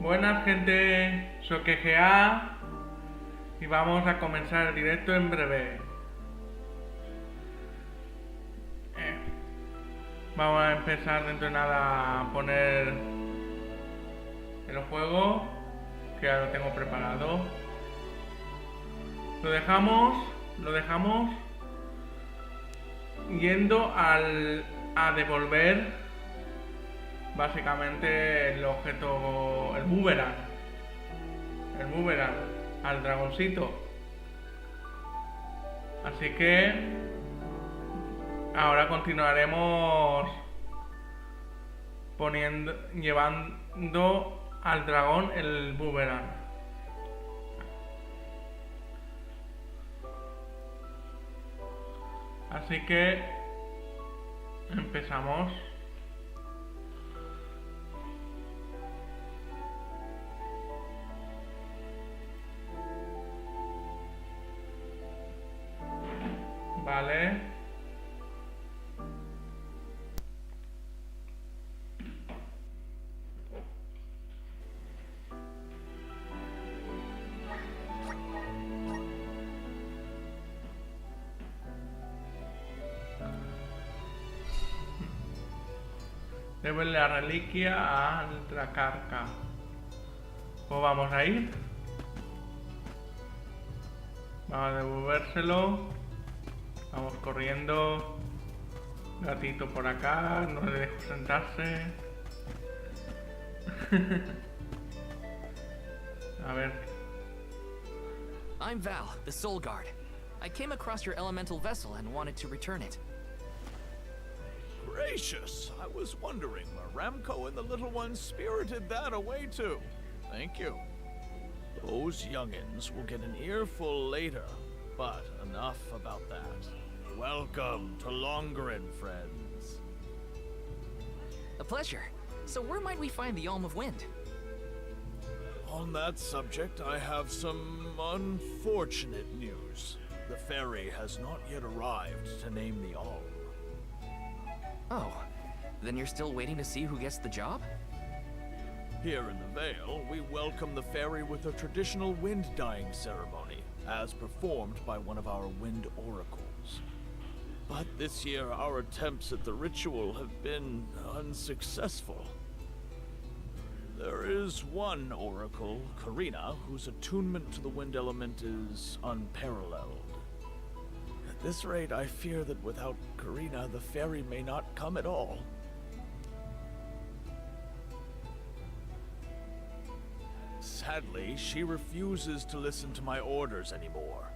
Buenas gente, soy QGA y vamos a comenzar el directo en breve. Vamos a empezar dentro de nada a poner el juego, que ya lo tengo preparado. Lo dejamos yendo a devolver básicamente el objeto, el boomerang al dragoncito. Así que ahora continuaremos llevando al dragón el boomerang. Así que empezamos. Vale. Debe la reliquia al Dracarca. Pues vamos a ir. Vamos a devolvérselo. Vamos corriendo. Gatito por acá. No le dejo sentarse. A ver. I'm Val, the Soul Guard. I came across your elemental vessel and wanted to return it. Gracious! I was wondering where Ramco and the little ones spirited that away to. Thank you. Those youngins will get an earful later, but enough about that. Welcome to Longren, friends. A pleasure. So where might we find the Alm of Wind? On that subject, I have some unfortunate news. The ferry has not yet arrived to name the Alm. Oh, then you're still waiting to see who gets the job? Here in the Vale, we welcome the ferry with a traditional wind-dyeing ceremony, as performed by one of our wind oracles. But this year, our attempts at the ritual have been unsuccessful. There is one oracle, Karina, whose attunement to the wind element is unparalleled. At this rate, I fear that without Karina, the ferry may not come at all. Sadly, she refuses to listen to my orders anymore.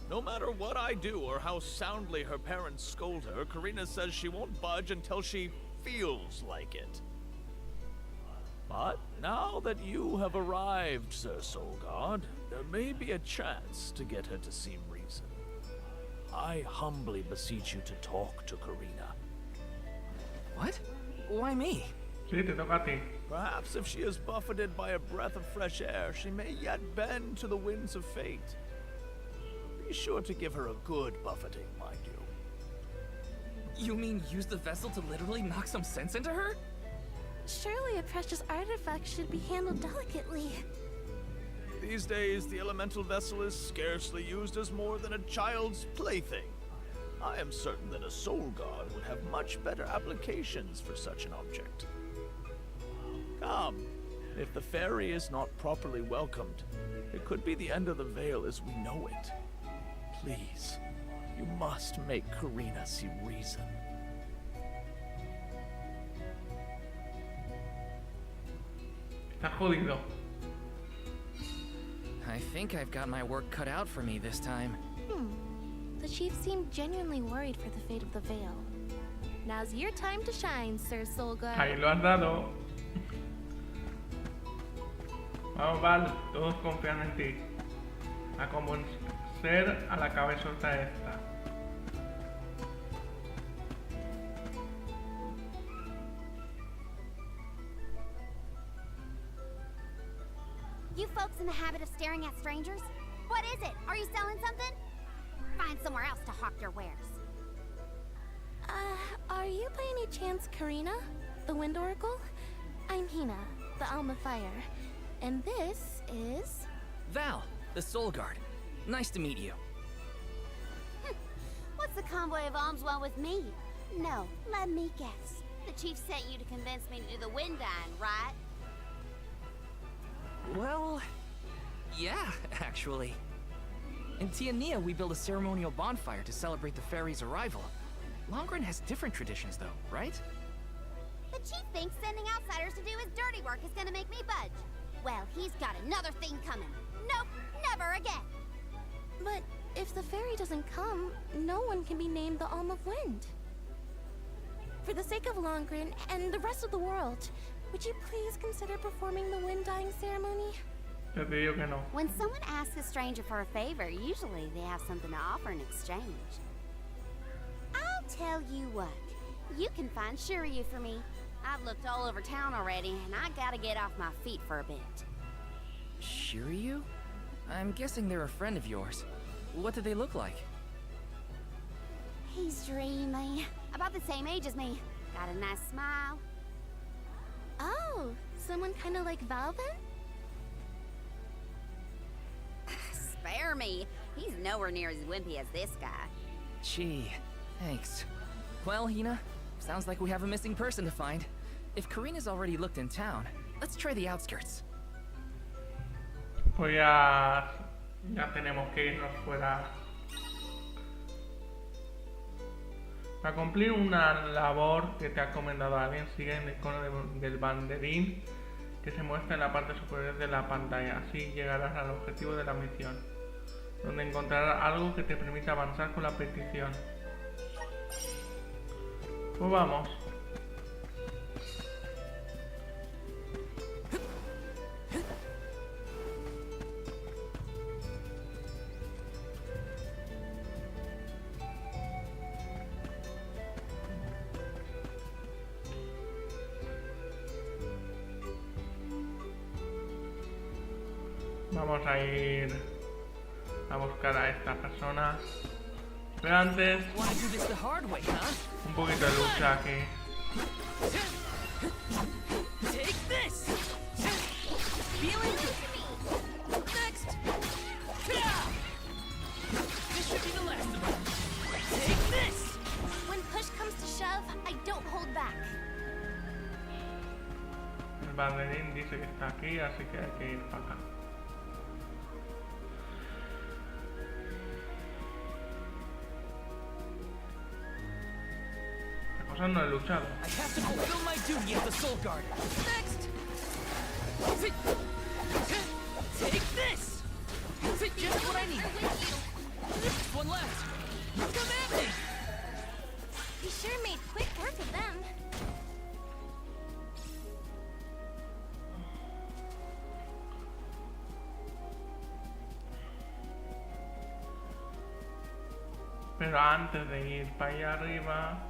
No matter what I do or how soundly her parents scold her, Karina says she won't budge until she feels like it. But now that you have arrived, Sir Soul God, there may be a chance to get her to see reason. I humbly beseech you to talk to Karina. What? Why me? Sí, te toca a ti. Perhaps if she is buffeted by a breath of fresh air, she may yet bend to the winds of fate. Be sure to give her a good buffeting, mind you. You mean use the vessel to literally knock some sense into her? Surely a precious artifact should be handled delicately. These days, the elemental vessel is scarcely used as more than a child's plaything. I am certain that a soul god would have much better applications for such an object. Come, if the ferry is not properly welcomed, it could be the end of the Vale as we know it. Please, you must make Karina see reason. Está jodido. I think I've got my work cut out for me this time. The chief seemed genuinely worried for the fate of the Vale. Now's your time to shine, Sir Solgar. Ahí lo has dado. Vamos, Val, todos confían en ti. A convencer a la cabezota esta. You folks in the habit of staring at strangers? What is it? Are you selling something? Find somewhere else to hawk your wares. Are you by any chance Karina? The Wind Oracle? I'm Hina. the Alma Fire. And this is... Val, the Soul Guard. Nice to meet you. What's the convoy of alms want with me? No, let me guess. The chief sent you to convince me to do the wind dyeing, right? Well, yeah, actually. In Tiania, we build a ceremonial bonfire to celebrate the fairy's arrival. Longren has different traditions, though, right? The chief thinks sending outsiders to do his dirty work is gonna make me budge. Well, he's got another thing coming. Nope, never again. But if the fairy doesn't come, no one can be named the Alm of Wind. For the sake of Longren and the rest of the world, would you please consider performing the wind dyeing ceremony? Te digo que no. When someone asks a stranger for a favor, usually they have something to offer in exchange. I'll tell you what. You can find Shiryu for me. I've looked all over town already, and I gotta get off my feet for a bit. Shiryu? I'm guessing they're a friend of yours. What do they look like? He's dreamy. About the same age as me. Got a nice smile. Oh, someone kind of like Val then? Spare me. He's nowhere near as wimpy as this guy. Gee, thanks. Well, Hina, sounds like we have a missing person to find. If Karina's already looked in town, let's try the outskirts. Pues ya tenemos que irnos fuera. Para cumplir una labor que te ha encomendado alguien, sigue el icono del banderín que se muestra en la parte superior de la pantalla. Así llegarás al objetivo de la misión, donde encontrarás algo que te permita avanzar con la petición. Pues vamos. Vamos a ir a buscar a esta persona. Pero antes, Wanna do this the hard way, huh? un poquito de lucha aquí. Take this! Feeling good. Next! This should be the last of them. Take this! When push comes to shove, I don't hold back. El banderín dice que está aquí, así que hay que ir para acá. No he luchado. I have to fulfill my duty as the Soul Guard. Next! Take this! Just what I need. Just one left. Come at me! You sure made quick work of them. Pero antes de ir para allá arriba,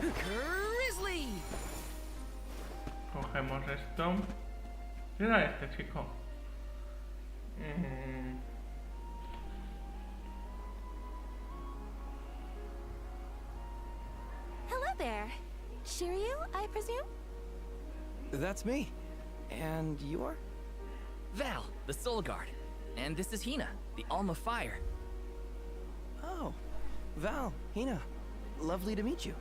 Grizzly! cogemos esto. ¿Qué era este chico? Hello there. Shiryu, I presume? That's me. And you're? Val, the Soul Guard. And this is Hina, the Alma Fire. Oh, Val, Hina. Lovely to meet you.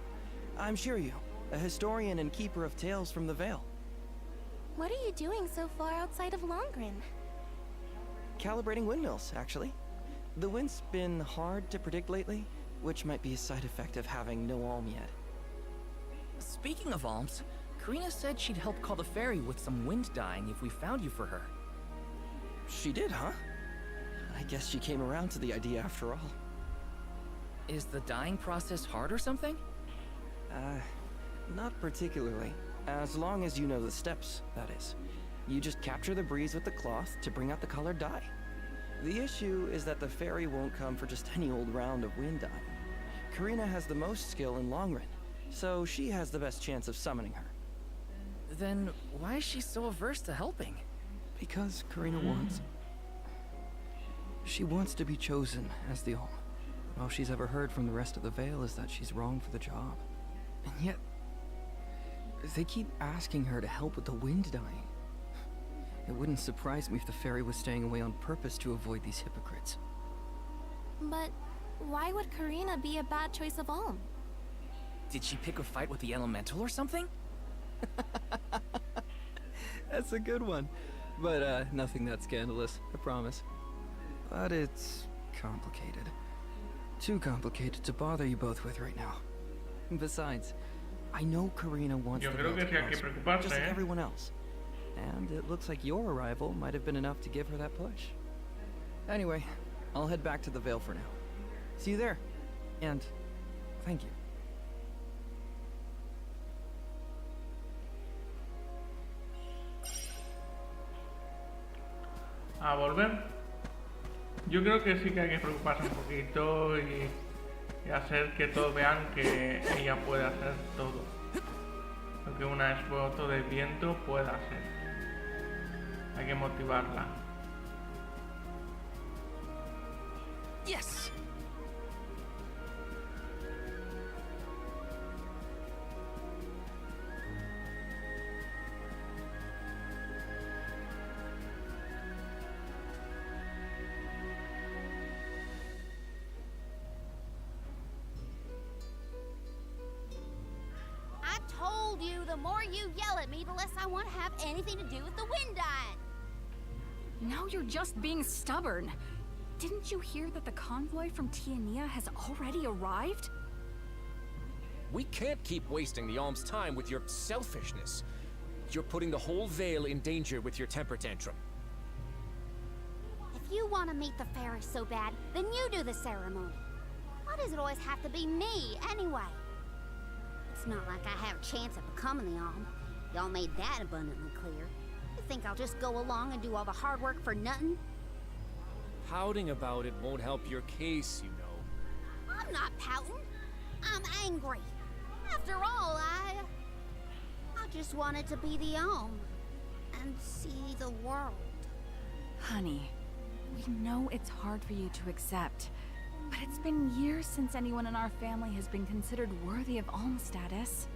I'm Shiryu, a historian and keeper of tales from the Vale. What are you doing so far outside of Longren? Calibrating windmills, actually. The wind's been hard to predict lately, which might be a side effect of having no alm yet. Speaking of alms, Karina said she'd help call the fairy with some wind dyeing if we found you for her. She did, huh? I guess she came around to the idea after all. Is the dyeing process hard or something? Not particularly. As long as you know the steps, that is. You just capture the breeze with the cloth to bring out the colored dye. The issue is that the fairy won't come for just any old round of wind dyeing. Karina has the most skill in Longren, so she has the best chance of summoning her. Then why is she so averse to helping? Because Karina wants... She wants to be chosen as the Alm. All she's ever heard from the rest of the Vale is that she's wrong for the job. And yet, they keep asking her to help with the wind dying. It wouldn't surprise me if the fairy was staying away on purpose to avoid these hypocrites. But why would Karina be a bad choice of alm? Did she pick a fight with the elemental or something? That's a good one. But nothing that scandalous, I promise. But it's complicated. Too complicated to bother you both with right now. Besides, I know Karina wants Yo the creo veil que to sí hay que prosper, preocuparse, just like ¿eh? everyone else. And it looks like your arrival might have been enough to give her that push. Anyway, I'll head back to the Veil for now. See you there. And thank you. A volver. Yo creo que sí que hay que preocuparse un poquito y hacer que todos vean que ella puede hacer todo. Lo que una espoto de viento pueda hacer. Hay que motivarla. Yes! I told you, the more you yell at me, the less I want to have anything to do with the wind dying. Now you're just being stubborn. Didn't you hear that the convoy from Tiania has already arrived? We can't keep wasting the alm's time with your selfishness. You're putting the whole Vale in danger with your temper tantrum. If you want to meet the fairy so bad, then you do the ceremony. Why does it always have to be me, anyway? It's not like I have a chance at becoming the alm. Y'all made that abundantly clear. You think I'll just go along and do all the hard work for nothing? Pouting about it won't help your case, you know. I'm not pouting. I'm angry. After all, I just wanted to be the alm and see the world. Honey, we know it's hard for you to accept, but it's been years since anyone in our family has been considered worthy of alm status.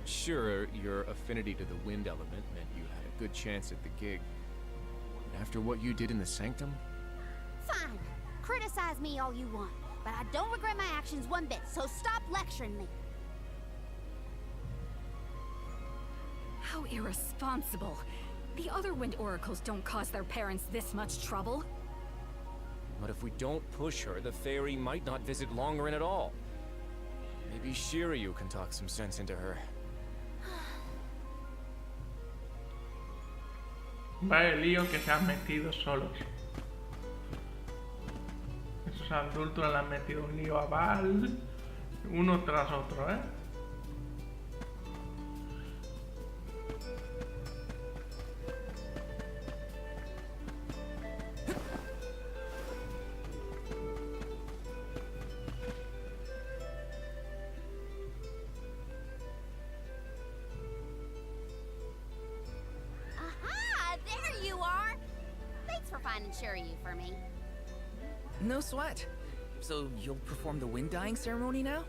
Sure, your affinity to the wind element meant you had a good chance at the gig. But after what you did in the sanctum? Fine. Criticize me all you want, but I don't regret my actions one bit, so stop lecturing me. How irresponsible. The other wind oracles don't cause their parents this much trouble. But if we don't push her, the fairy might not visit Longren at all. Maybe Shiryu can talk some sense into her. Vaya lío que se han metido solos. Esos adultos le han metido un lío a Val, uno tras otro, ¿eh? Aha! There you are! Thanks for finding Shiryu for me. No sweat. So you'll perform the wind dying ceremony now?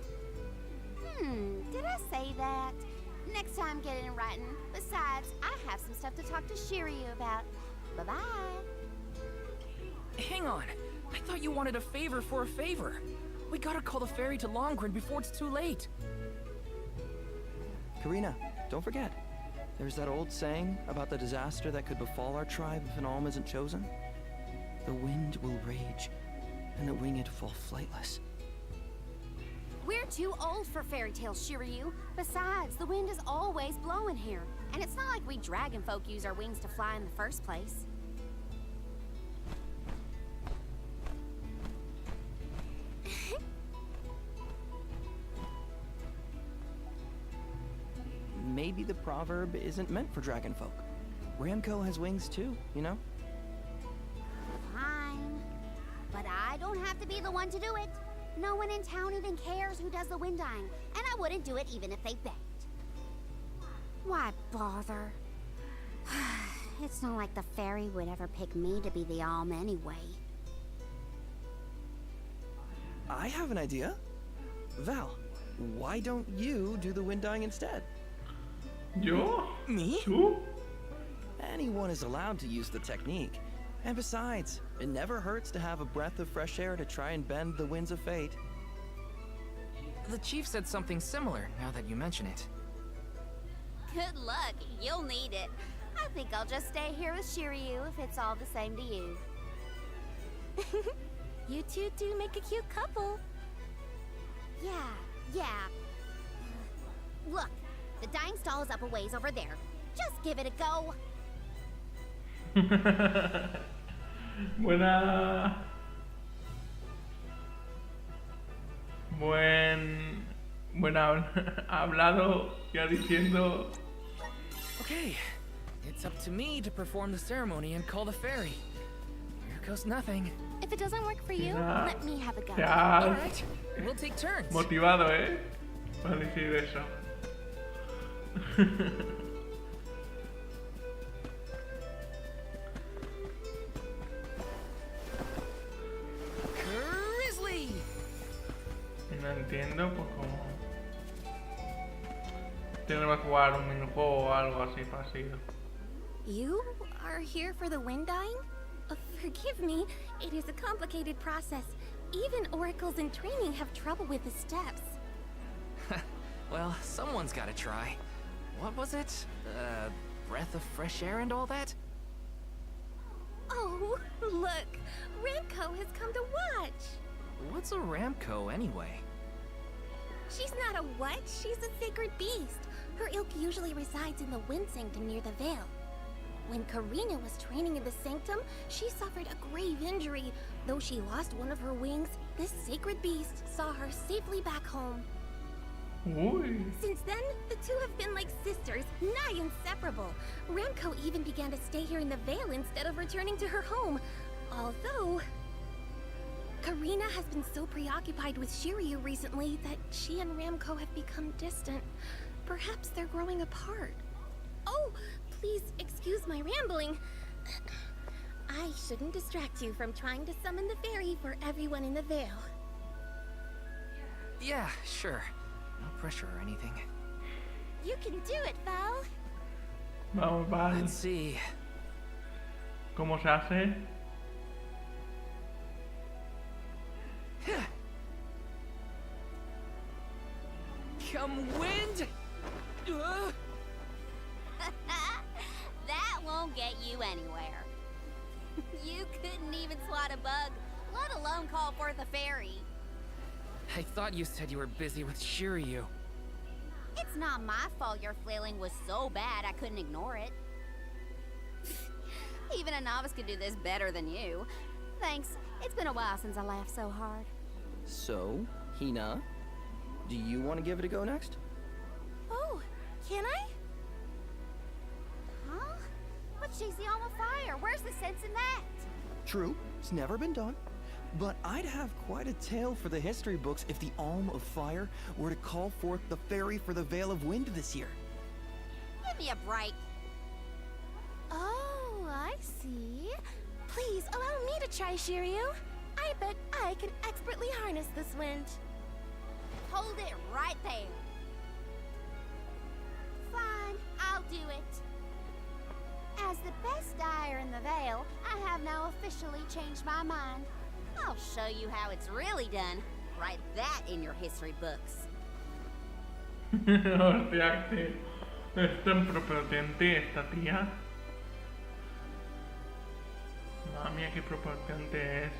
Did I say that? Next time, get it in writing. Besides, I have some stuff to talk to Shiryu about. Bye-bye. Hang on. I thought you wanted a favor for a favor. We gotta call the ferry to Longren before it's too late. Karina, don't forget. There's that old saying about the disaster that could befall our tribe if an alm isn't chosen. The wind will rage, and the winged fall flightless. We're too old for fairy tales, Shiryu. Besides, the wind is always blowing here. And it's not like we dragon folk use our wings to fly in the first place. Maybe the proverb isn't meant for dragon folk. Ramco has wings too, you know? Fine. But I don't have to be the one to do it. No one in town even cares who does the wind dying, and I wouldn't do it even if they begged. Why bother? It's not like the fairy would ever pick me to be the alm anyway. I have an idea. Val, why don't you do the wind dyeing instead? ¿Yo? Me? ¿Tú? Anyone is allowed to use the technique. And besides, it never hurts to have a breath of fresh air to try and bend the winds of fate. The chief said something similar, now that you mention it. Good luck. You'll need it. I think I'll just stay here with Shiryu if it's all the same to you. You two do make a cute couple. Yeah. Look, the dyeing stall is up a ways over there. Just give it a go. Buena. Buen hablado, ya diciendo. Okay, it's up to me to perform the ceremony and call the fairy. Here goes nothing. If it doesn't work for you, Ya. let me have a go. Te has Alright, we'll take turns. motivado, para decir eso. Grizzly! Y no entiendo, pues cómo. Tenemos que jugar un minijuego o algo así parecido. You are here for the wind dyeing? Forgive me, it is a complicated process. Even oracles in training have trouble with the steps. Well, someone's gotta try. What was it? Breath of fresh air and all that? Oh, look! Ramco has come to watch! What's a Ramco anyway? She's not a what? She's a sacred beast. Her ilk usually resides in the wind sanctum near the Veil. When Karina was training in the sanctum, she suffered a grave injury. Though she lost one of her wings, this sacred beast saw her safely back home. Uy. Since then, the two have been like sisters, nigh inseparable. Ramco even began to stay here in the Veil instead of returning to her home. Although, Karina has been so preoccupied with Shiryu recently that she and Ramco have become distant. Perhaps they're growing apart. Oh, please excuse my rambling. I shouldn't distract you from trying to summon the fairy for everyone in the Veil. Yeah, sure. No pressure or anything. You can do it, Val. Vamos, Val. Let's see. ¿Cómo se hace? Come wind! That won't get you anywhere. You couldn't even swat a bug, let alone call forth a fairy. I thought you said you were busy with Shiryu. It's not my fault your flailing was so bad I couldn't ignore it. Even a novice could do this better than you. Thanks. It's been a while since I laughed so hard. So, Hina, do you want to give it a go next? Oh, can I? Huh? But she's the alma fire. Where's the sense in that? True, it's never been done. But I'd have quite a tale for the history books if the Alm of Fire were to call forth the fairy for the Veil of Wind this year. Give me a break. Oh, I see. Please allow me to try, Shiryu. I bet I can expertly harness this wind. Hold it right there. Fine, I'll do it. As the best dyer in the Veil, I have now officially changed my mind. I'll show you how it's really done. Write that in your history books. Hostia, que es tan prepotente esta tía. Madre mía, qué prepotente es.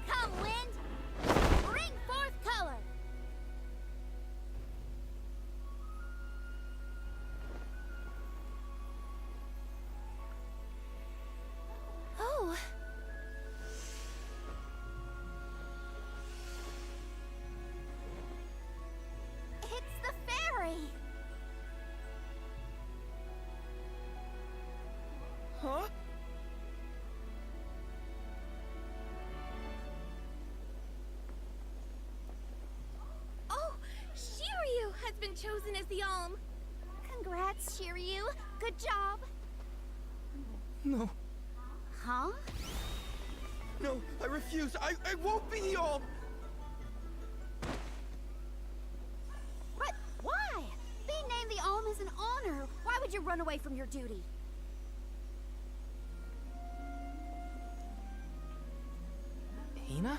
Come, wind! Bring forth color! Oh. It's the fairy! Huh? Oh, Shiryu has been chosen as the Alm. Congrats, Shiryu. Good job. No. Huh? No, I refuse. I won't be the Alm. But why? Being named the Alm is an honor. Why would you run away from your duty? Hina?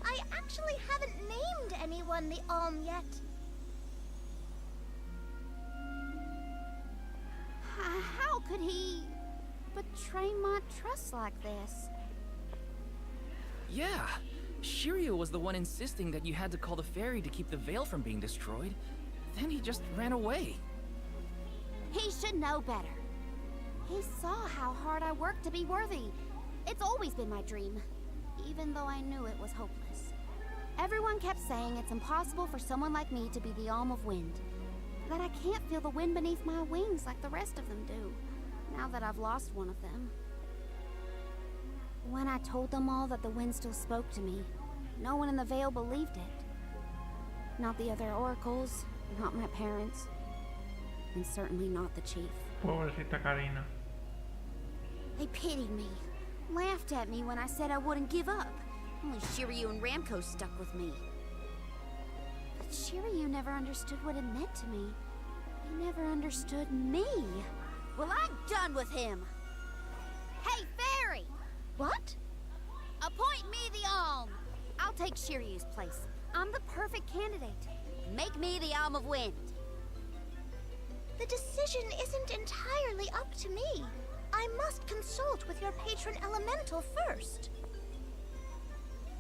I actually haven't named anyone the Alm yet. How could he betray my trust like this? Yeah. Shiryu was the one insisting that you had to call the fairy to keep the veil from being destroyed. Then he just ran away. He should know better. He saw how hard I worked to be worthy. It's always been my dream, even though I knew it was hopeless. Everyone kept saying it's impossible for someone like me to be the Alm of Wind. That I can't feel the wind beneath my wings like the rest of them do, now that I've lost one of them. When I told them all that the wind still spoke to me, no one in the Vale believed it. Not the other oracles, not my parents, and certainly not the chief. Pobrecita Karina. They pitied me, laughed at me when I said I wouldn't give up. Only Shiryu and Ramko stuck with me. But Shiryu never understood what it meant to me. He never understood me. Well, I'm done with him. Hey, Fairy! What? Appoint me the Alm. I'll take Shiryu's place. I'm the perfect candidate. Make me the Alm of Wind. The decision isn't entirely up to me. I must consult with your patron elemental first.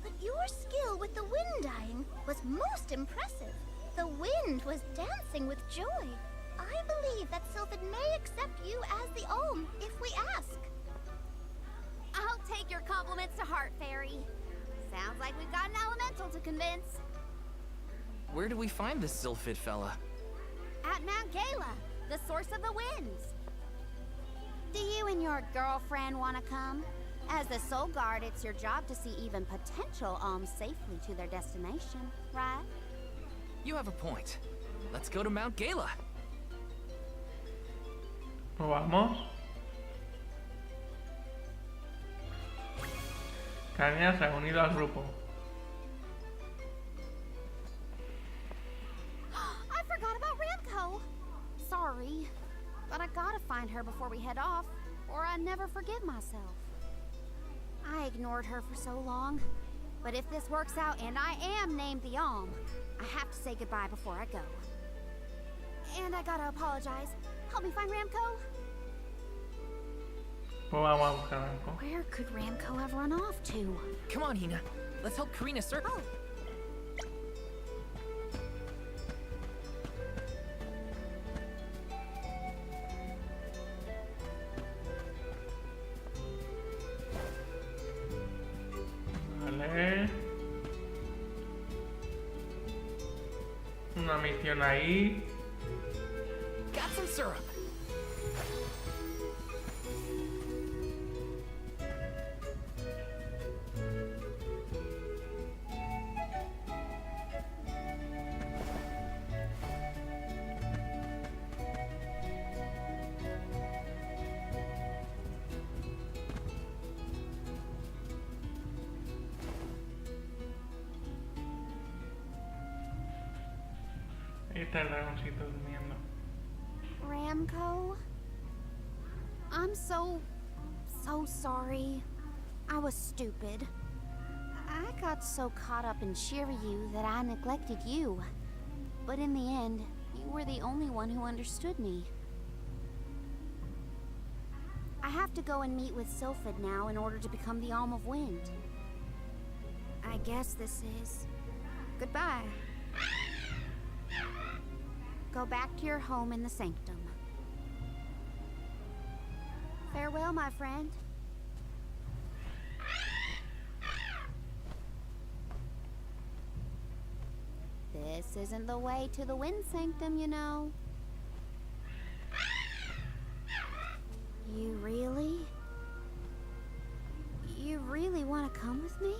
But your skill with the wind dyeing was most impressive. The wind was dancing with joy. I believe that Sylphid may accept you as the Alm if we ask. I'll take your compliments to heart, Fairy. Sounds like we've got an elemental to convince. Where do we find this Sylphid fella? At Mount Gala, the source of the winds. Do you and your girlfriend want to come? As the Soul Guard, it's your job to see even potential alms safely to their destination, right? You have a point. Let's go to Mount Gala. Pues vamos. Karina se ha unido al grupo. I forgot about Ramko. Sorry, but I gotta find her before we head off, or I'd never forgive myself. I ignored her for so long, but if this works out and I am named the Alm, I have to say goodbye before I go. And I gotta apologize. Help me find Ramko. Pues vamos a buscar a Ramko. Where could Ramko have run off to? Come on, Hina. Let's help Karina search. Oh. Vale. Una misión ahí. Got some syrup. Ahí está el dragoncito durmiendo. Ramko? I'm so sorry. I was stupid. I got so caught up in Shiryu that I neglected you. But in the end, you were the only one who understood me. I have to go and meet with Sylphid now in order to become the Alm of Wind. I guess this is goodbye. Go back to your home in the Sanctum. Farewell, my friend. This isn't the way to the Wind Sanctum, you know. You really want to come with me?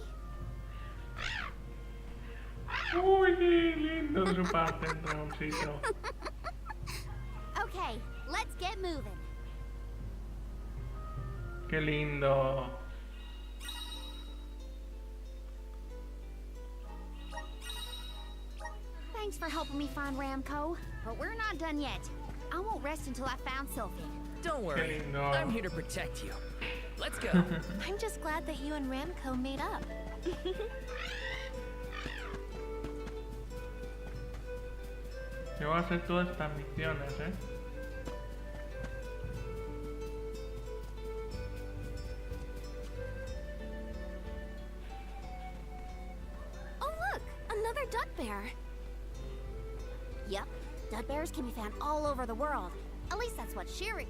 Uy, qué lindo de su parte el dragoncito. Okay, let's get moving. Qué lindo. Thanks for helping me find Ramco, but we're not done yet. I won't rest until I found Sylphie. Don't worry. lindo. I'm here to protect you. Let's go. I'm just glad that you and Ramco made up. Yo voy a hacer todas estas misiones, ¿eh? Oh look, another duck bear. Yep, dud bears can be found all over the world. At least that's what Sherry...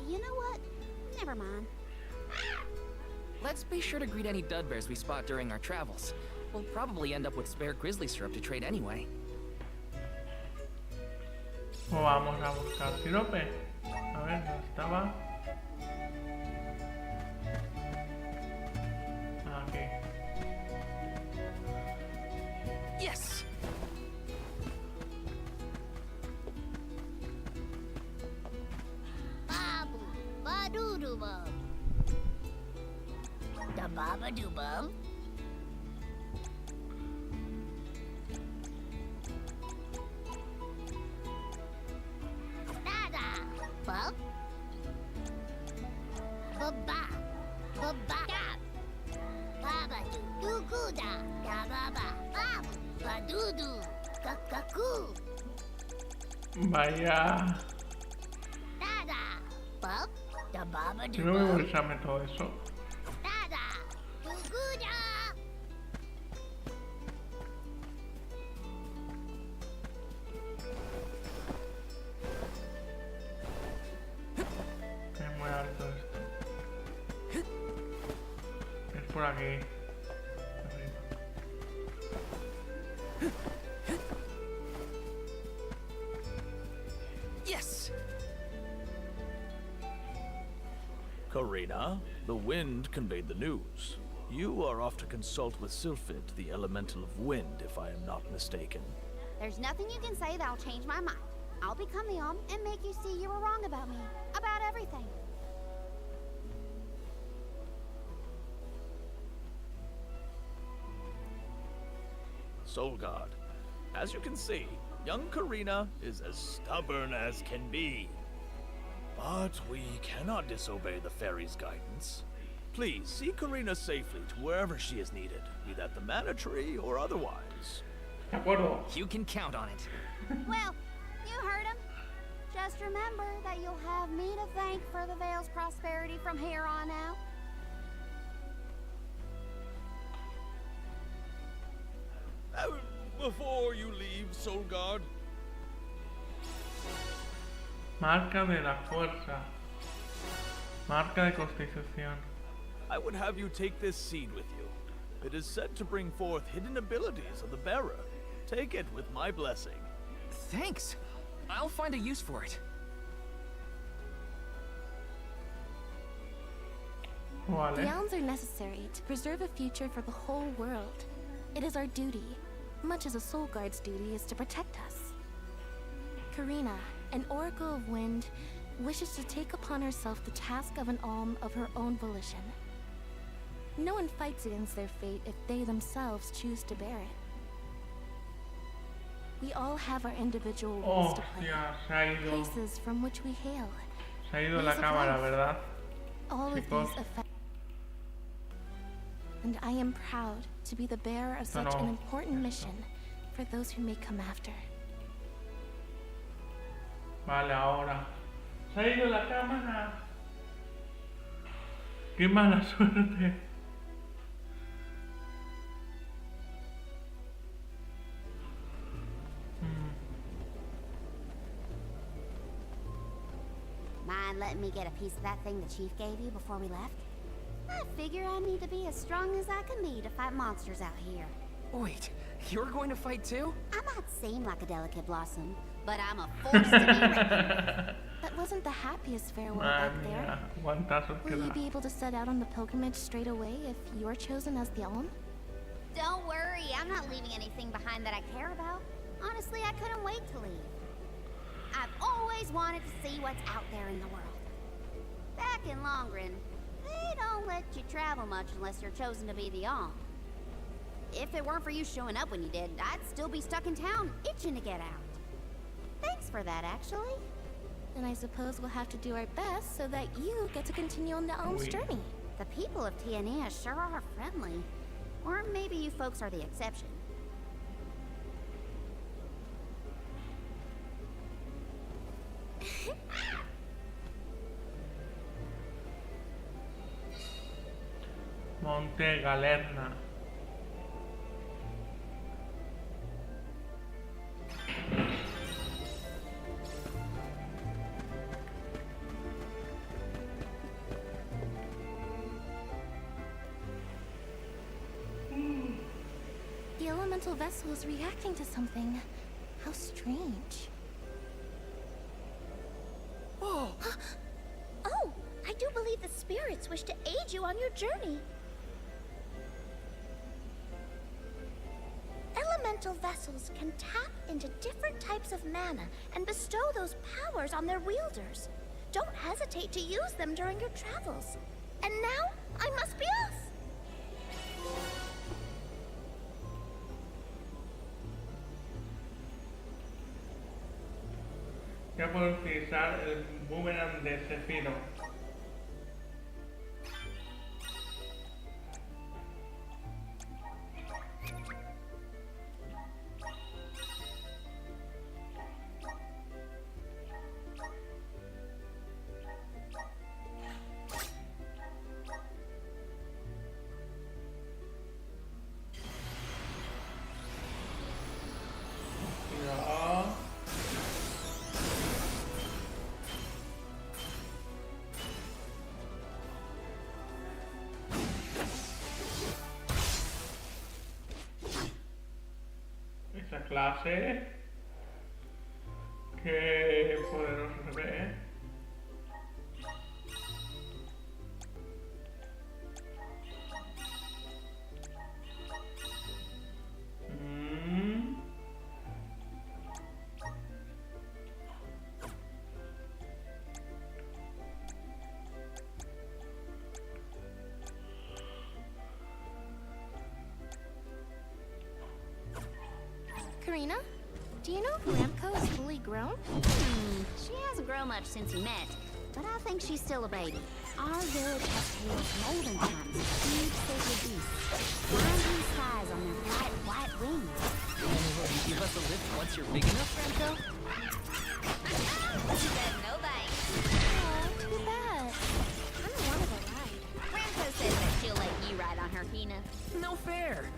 You know what? Never mind. Let's be sure to greet any dud bears we spot during our travels. We'll probably end up with spare grizzly syrup to trade anyway. O vamos a buscar sirope. A ver, ¿dónde estaba? Aquí. Yes! Babu, ba-doo-doo-bum. Da baba-doo-bum. Da-da, bum. Ba-ba, ba-ba. Baba-doo-doo-goo-da. Da-ba-ba, babu, ba-doo-doo. Ka-ka-coo. Vaya. Da-da, bum. Da Yo baba-doo-bum. no voy a revisarme todo eso. Da-da, doo-goo-da. Es muy alto esto. Es por aquí. Arriba. Yes! Karina, the wind conveyed the news. You are off to consult with Sylphid, the elemental of wind, if I am not mistaken. There's nothing you can say that'll change my mind. I'll become the Om and make you see you were wrong about me. About everything. Soul God, as you can see, young Karina is as stubborn as can be. But we cannot disobey the fairy's guidance. Please see Karina safely to wherever she is needed, be that the mana tree or otherwise. De acuerdo. You can count on it. Well, you heard him. Just remember that you'll have me to thank for the Vale's prosperity from here on out. Before you leave, Soul God, Marca de la fuerza. Marca de constitución. I would have you take this seed with you. It is said to bring forth hidden abilities of the bearer. Take it with my blessing. Thanks. I'll find a use for it. Vale. The elms are necessary to preserve a future for the whole world. It is our duty, much as a soul guard's duty is to protect us. Karina, an oracle of wind, wishes to take upon herself the task of an alm of her own volition. No one fights against their fate if they themselves choose to bear it. We all have our individual roles to play, Hostia, se ha ido. places from which we hail. Se ha ido la Ways of cámara, life. ¿verdad? All of Chicos. these affect. And I am proud to be the bearer of such no. an important mission for those who may come after. Vale, ahora. Se ha ido la cámara. Qué mala suerte. Mind letting me get a piece of that thing the chief gave you before we left? I figure I need to be as strong as I can be to fight monsters out here. Wait, you're going to fight too? I might seem like a delicate blossom, but I'm a force to be reckoned with. That wasn't the happiest farewell Madre back there. mía, guantazos que Will you da. be able to set out on the pilgrimage straight away if you're chosen as the alm? Don't worry, I'm not leaving anything behind that I care about. Honestly, I couldn't wait to leave. I've always wanted to see what's out there in the world. Back in Longren, They don't let you travel much unless you're chosen to be the Alm. If it weren't for you showing up when you did, I'd still be stuck in town, itching to get out. Thanks for that, actually. Then I suppose we'll have to do our best so that you get to continue on the Alm's journey. The people of Tiania sure are friendly. Or maybe you folks are the exception. Monte Galerna. The elemental vessel is reacting to something. How strange. Oh! Oh! I do believe the spirits wish to aid you on your journey. Elemental vessels can tap into different types of mana and bestow those powers on their wielders. Don't hesitate to use them during your travels. And now, I must be off! Ya puedo utilizar el boomerang de Zephyro. Esa clase. Qué poderoso se ve, ¿eh? Karina, do you know if Ramco is fully grown? She hasn't grown much since we met, but I think she's still a baby. Our village has tales from olden times of huge sacred beasts, flying blue skies on their bright white wings. Will you give us a lift once you're big enough, Remco? She said no thanks. Oh, too bad. I don't want to ride. Ramco says that she'll let you ride on her, Hina. No fair.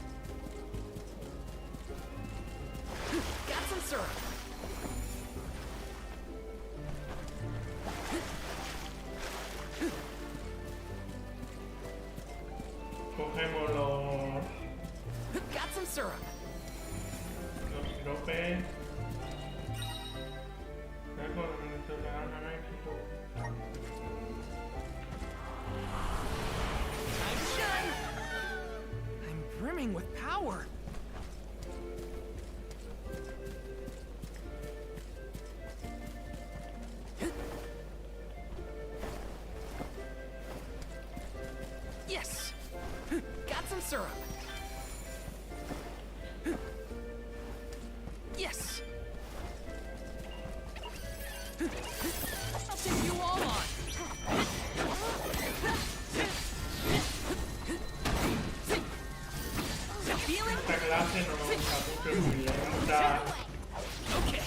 Got some syrup. Cogemos Got some syrup. los siropes. Ya con el ganan éxito. Time to shine. I'm brimming with power. Yes! Got some syrup. Yes! I'll take you all on! Feeling? Esta clase no me gusta mucho, es muy lenta. Okay.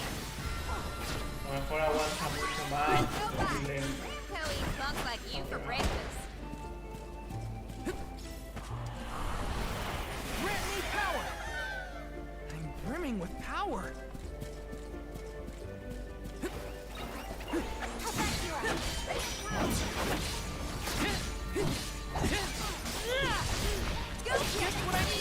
A lo mejor aguanta mucho más, es muy lenta. Ramco eats bugs like you for breakfast. Grant me power! I'm brimming with power. Go just what I need.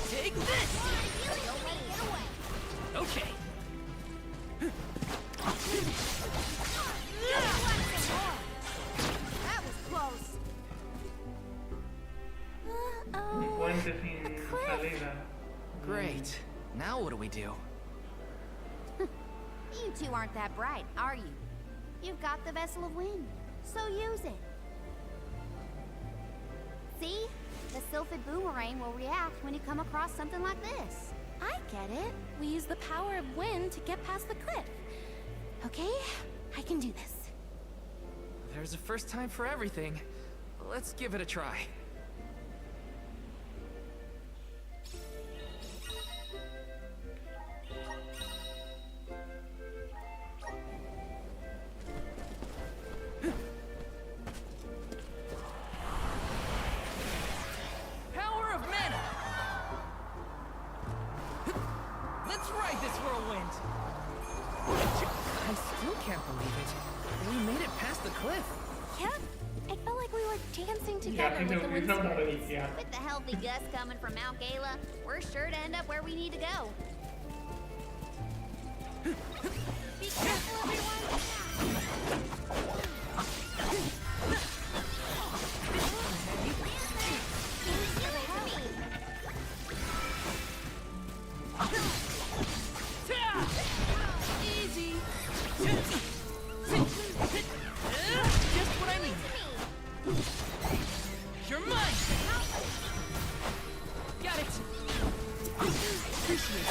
Take this! puente sin salida. Great. Now what do we do? You two aren't that bright, are you? You've got the Vessel of Wind, so use it. See? The Sylphid Boomerang will react when you come across something like this. I get it. We use the power of wind to get past the cliff. Okay, I can do this. There's a first time for everything. Let's give it a try. Power of mana! Let's ride this whirlwind! I still can't believe it. We made it past the cliff. Yeah, I felt like we were dancing Y together así se with the wind utiliza una spirits. reliquia. With the healthy gust coming from Mount Gala, we're sure to end up where we need to go. Be careful, everyone! Easy. Just what I need. You're mine. Got it. Appreciate it.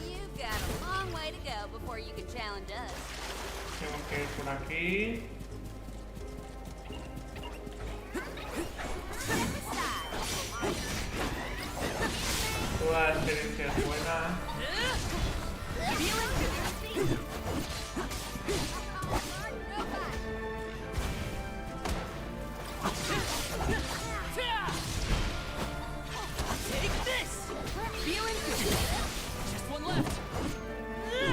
You've got a long way to go before you can challenge us. Tengo que ir por aquí. Toda la experiencia es buena. Take this. Feeling good. Just one left. Come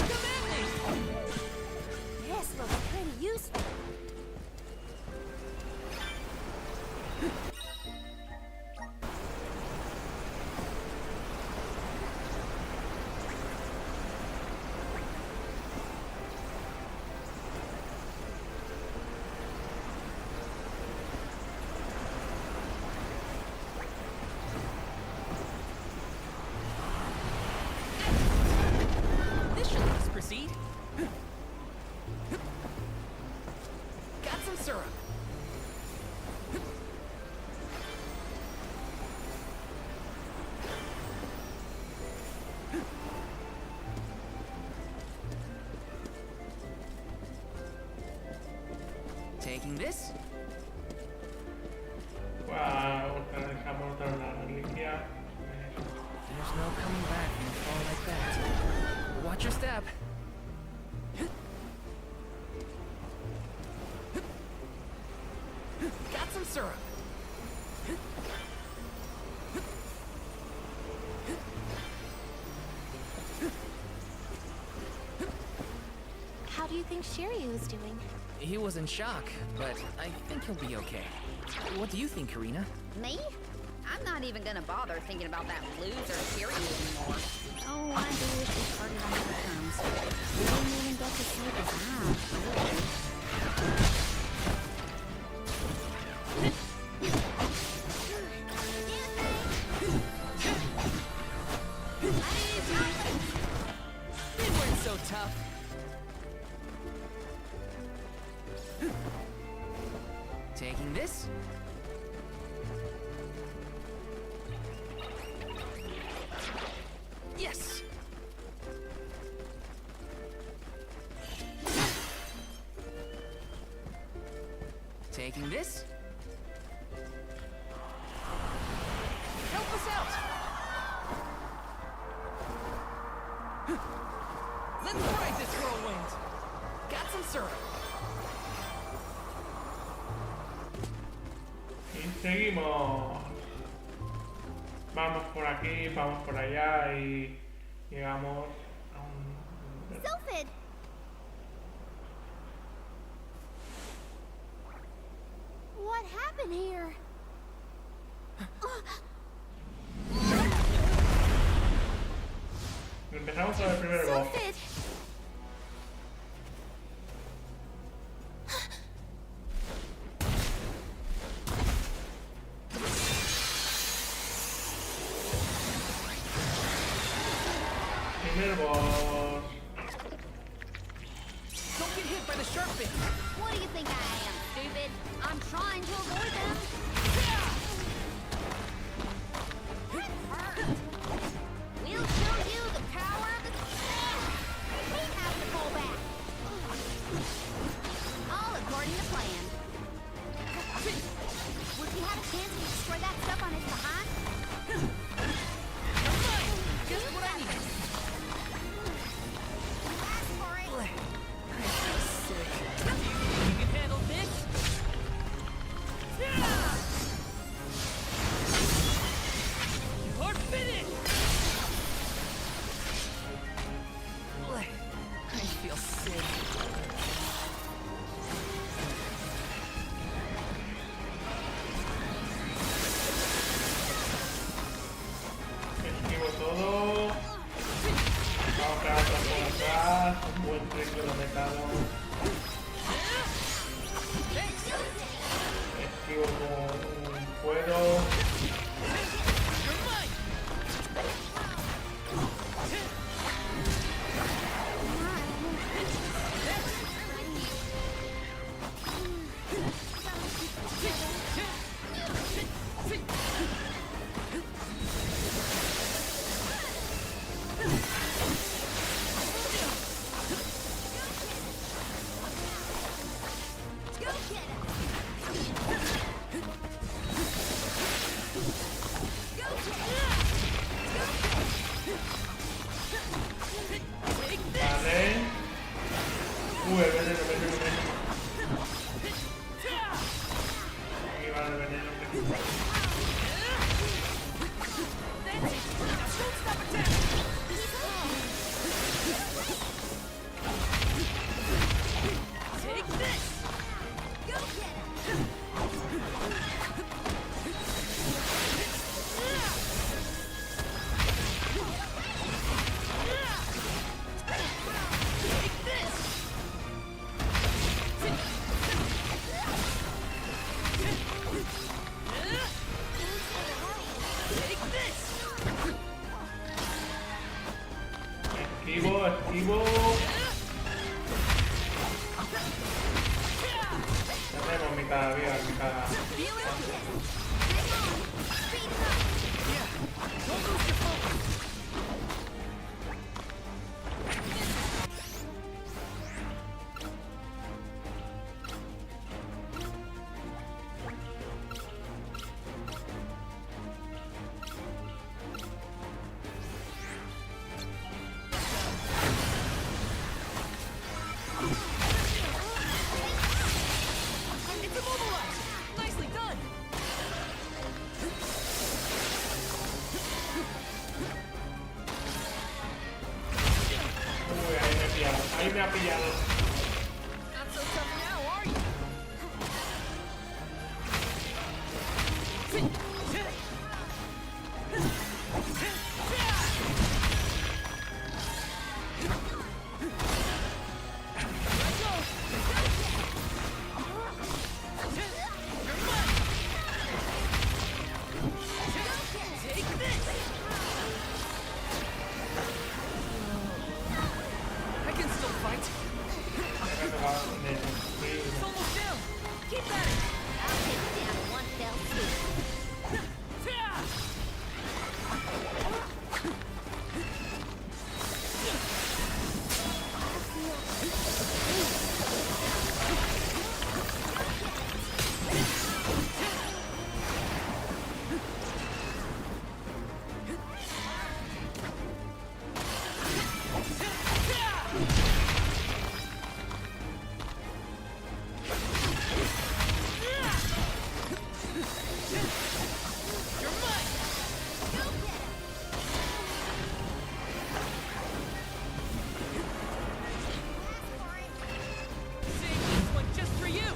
at me. This looks pretty useful. This should let us proceed. Got some syrup. Taking this. Wow, utilizamos otra vez la reliquia. There's no coming back from a fall like that. Watch your step. Got some syrup. How do you think Shiryu is doing? He was in shock, but I think he'll be okay. What do you think, Karina? Me? I'm not even gonna bother thinking about that loser Kiryu anymore. Oh, I do wish we parted on better terms. We didn't even get to see his eyes, really. They weren't so tough. Taking this. Yes. Taking this. Help us out. Let's ride this whirlwind. Got some syrup. Y seguimos. Vamos por aquí, vamos por allá y llegamos a un... Sylphid! What happened here? Empezamos con el primer boss. Sylphid! it! What do you think I am, stupid? I'm trying to avoid them. That hurt. We'll show you the power of the... We have to pull back. All according to plan. Would you have a chance to destroy that stuff on his behind? Just what I need. Ask for it. I feel sick. Do you think you can handle this? You're finished! I feel sick. Esquivo todo. Vamos a pegar otro por atrás. Un buen triple de metado. Esquivo como puedo. Vale. El veneno. Aquí va el veneno principal. Take this! Go get him. Take this! Take this! Esquivo. Ya tenemos mitad de vida, mitad. Don't lose your focus! It's immobilized! Nicely done! Uy, ahí me ha pillado. Not so tough now, are you? Let's go! You're mine! Take this! I can still fight. It's almost down. Keep at it. I'll take it down in one fell swoop. You're mine. Save this one just for you.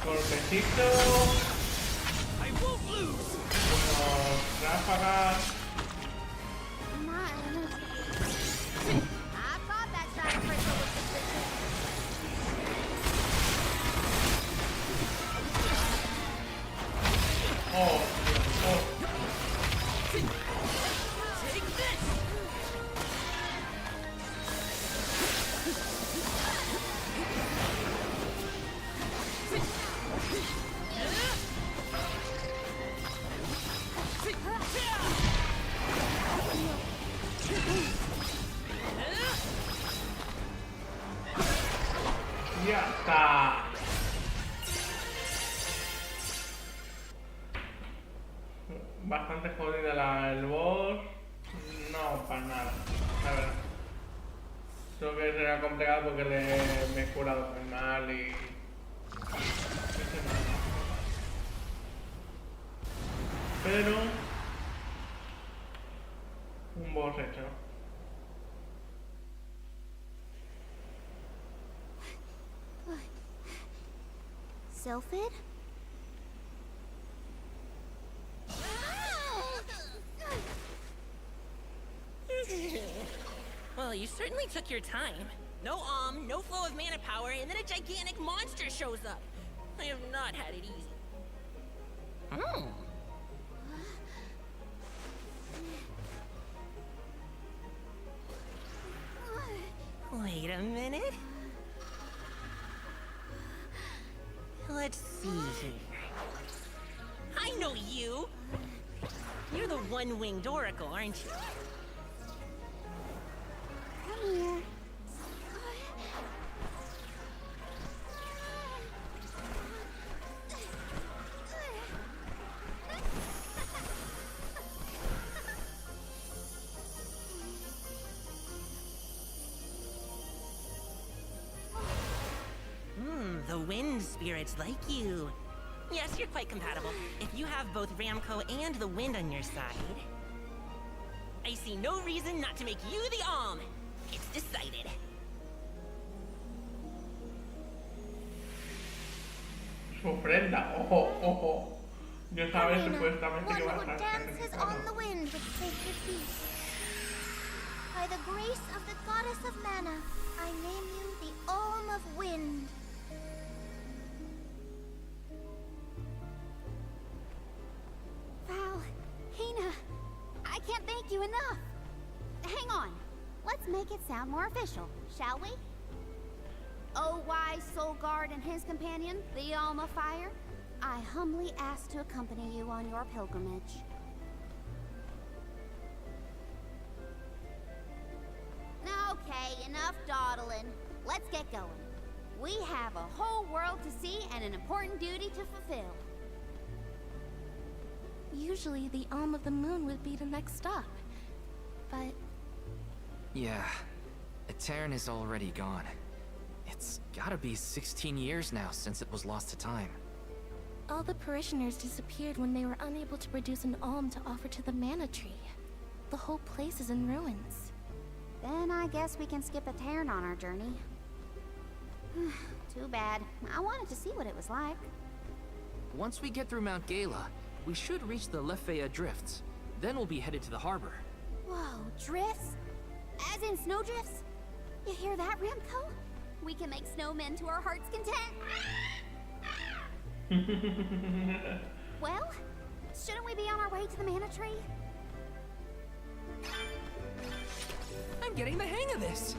Golpecito. I won't lose. Unos ráfagas. I thought that shiny crystal was suspicious. Oh, Dios. Take this. Ya está. Bastante jodida el boss. No, para nada. La verdad. Creo que será complicado porque me he curado muy mal y... Pero... un boss hecho. Sylphid? Well, you certainly took your time. No no flow of mana power, and then a gigantic monster shows up. I have not had it easy. Wait a minute. Let's see here. I know you! You're the one-winged oracle, aren't you? Come here. The wind spirits like you. Yes, you're quite compatible. If you have both Ramco and the wind on your side, I see no reason not to make you the Alm. It's decided. Su ofrenda. Ojo, ojo. Yo sabía Arena, supuestamente que one va a who estar dances on the wind with sacred feet. By the grace of the goddess of mana, I name you the Alm of Wind. Val, Hina, I can't thank you enough. Hang on. Let's make it sound more official, shall we? Oh, wise soul guard and his companion, the Alm of Fire, I humbly ask to accompany you on your pilgrimage. Okay, enough dawdling. Let's get going. We have a whole world to see and an important duty to fulfill. Usually the Alm of the Moon would be the next stop. But Yeah, Etern is already gone. It's gotta be 16 years now since it was lost to time. all the parishioners disappeared when they were unable to produce an alm to offer to the mana tree. The whole place is in ruins. Then I guess we can skip Etern on our journey. Too bad. I wanted to see what it was like. Once we get through Mount Gala, we should reach the Lefeya Drifts. Then we'll be headed to the harbor. Whoa, drifts? As in snowdrifts? You hear that, Ramco? We can make snowmen to our heart's content. Well, shouldn't we be on our way to the mana tree? I'm getting the hang of this!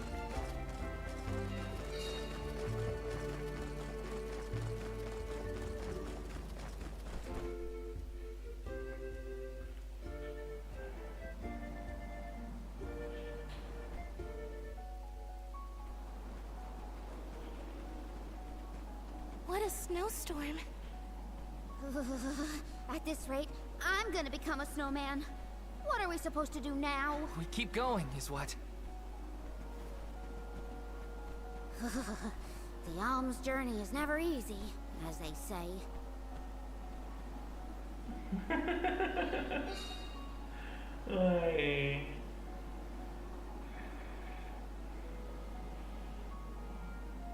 What a snowstorm. At this rate, I'm gonna become a snowman. What are we supposed to do now? We keep going, is what? The alm's journey is never easy, as they say. Ay.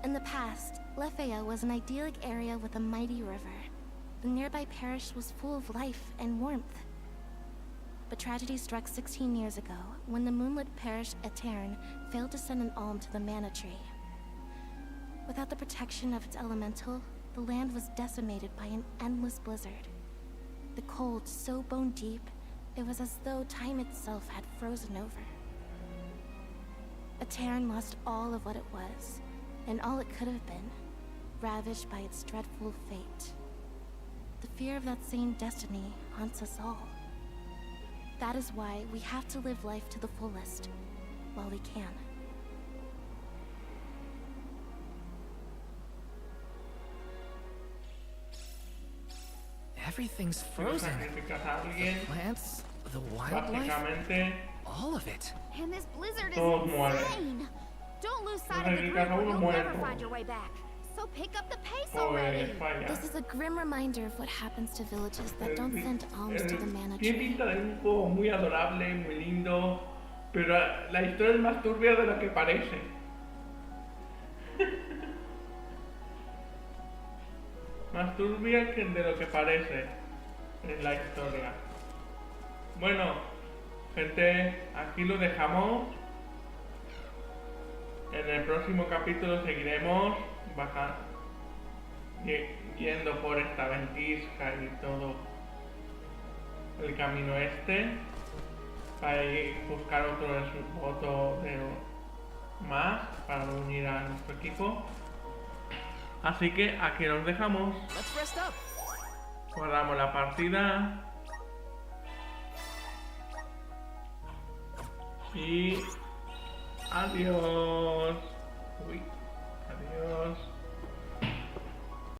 In the past, Lefeya was an idyllic area with a mighty river. The nearby parish was full of life and warmth. But tragedy struck 16 years ago, when the moonlit parish Etern failed to send an alm to the mana tree. Without the protection of its elemental, the land was decimated by an endless blizzard. The cold so bone deep, it was as though time itself had frozen over. Etern lost all of what it was, and all it could have been, ravaged by its dreadful fate. The fear of that same destiny haunts us all. That is why we have to live life to the fullest, while we can. Everything's Si no frozen. sacrificas a alguien, Plants, the wildlife, básicamente all of it. And this blizzard is todos mueren. insane. Don't lose sight No of the sacrificas group a or uno, you'll mueren never find todos. your way back. So pick up the pace Pues already. falla. This is a grim reminder of what happens to villages that don't send alms to the mana Tiene tree. pinta de un juego muy adorable, muy lindo, pero la historia es más turbia de lo que parece. Más turbia que de lo que parece en la historia. Bueno, gente, aquí lo dejamos. En el próximo capítulo seguiremos yendo por esta ventisca y todo el camino este para buscar otro de más para unir a nuestro equipo. Así que aquí nos dejamos. Let's rest up. Guardamos la partida. Y adiós. Uy.